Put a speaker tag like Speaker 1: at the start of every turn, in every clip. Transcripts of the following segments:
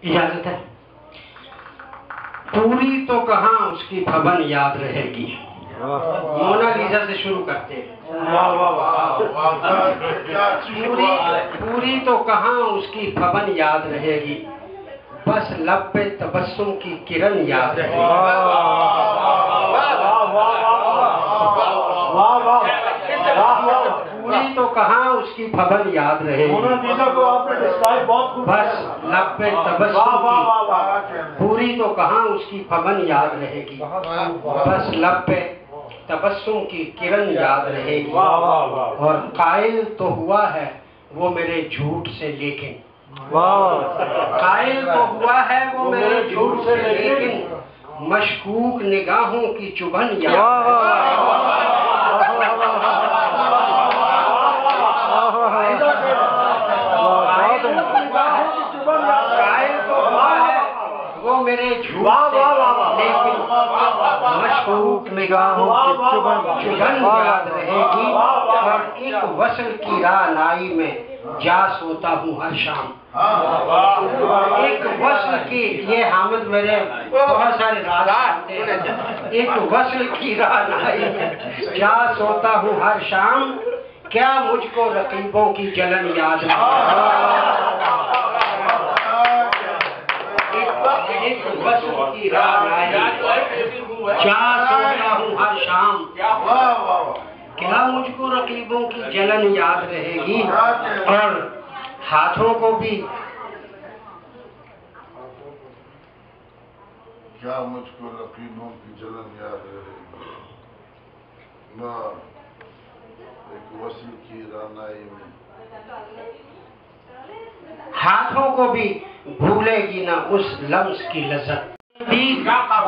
Speaker 1: इजाजत है। पूरी तो कहाँ उसकी भवन याद रहेगी। मोनालिसा से शुरू करते हैं। पूरी तो कहाँ उसकी भवन याद रहेगी, बस लब पे तबस्सुम की किरण याद रहेगी। पूरी तो कहाँ उसकी भवन याद रहेगी, बस लब पे तबस्सुम की। पूरी तो कहाँ उसकी भवन याद रहेगी, बस लब पे तबस्सुम की किरण याद रहेगी। और कायल तो हुआ है वो मेरे झूठ से, लेकिन कायल तो हुआ है वो मेरे झूठ से, लेकिन मशकूक निगाहों की चुभन याद। वो मेरे झूठ से, लेकिन मशकूक निगाहों की चुभन याद रहेगी। और एक वसल की राहनाई में जा सोता हूँ हर शाम। एक वसल की, ये हामिद मेरे बहुत सारे राज आते हैं। एक वसल की राहनाई में जा सोता हूँ हर शाम, क्या मुझको रकीबों की जलन याद एक वसल की राहनाई जा सोता हूँ हर शाम, क्या मुझको रकीबों की जलन याद रहेगी। और हाथों को भी,
Speaker 2: क्या मुझको रकीबों की जलन याद रहेगी, एक वसल की राहनाई में।
Speaker 1: हाथों को भी भूलेगी ना उस लम्स की लज्जत,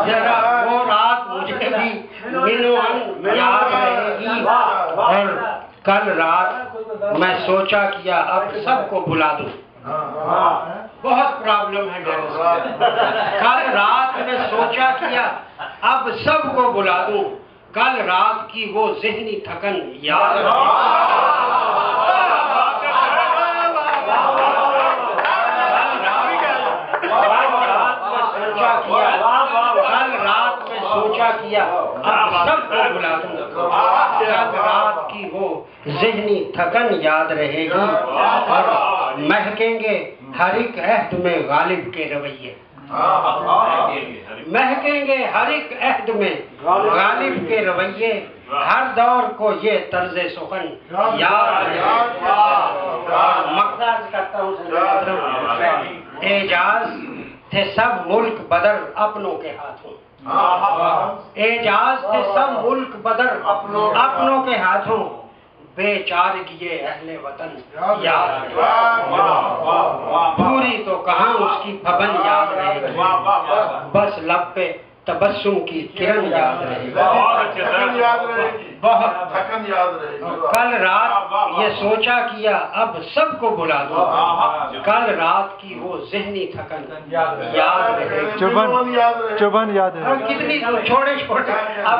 Speaker 1: जरा वो रात मुझे भी मिनवन याद रहेगी। और कल रात मैं सोचा किया अब सबको बुला दूं, बहुत प्रॉब्लम है कल रात में सोचा किया अब सबको बुला दूं, कल रात की वो ज़हनी थकन याद सोचा किया अब सबको बुला दूंगा, कल रात की वो ज़हनी थकन याद रहेगी। और महकेंगे हर एक अहद में गालिब के रवैये, महकेंगे हर एक अहद में गालिब के रवैये, हर दौर को ये तर्ज़े सुखन याद मक़दार करता हूँ। एजाज थे सब मुल्क बदर अपनों के हाथों, एजाज थे सब मुल्क बदर अपनों के हाथों, बेचारगिए अहले वतन याद। पूरी तो कहाँ उसकी भवन याद रहेगी, बस लब पे तबस्सुम की किरण याद रहेगी। बहुत
Speaker 2: थकन याद रहेगी।
Speaker 1: कल रात ये सोचा किया अब सबको बुला दो, कल रात की वो ज़हनी थकन याद रहेगी।
Speaker 3: चुभन याद रहेगी।
Speaker 1: कितनी छोटे छोटे अब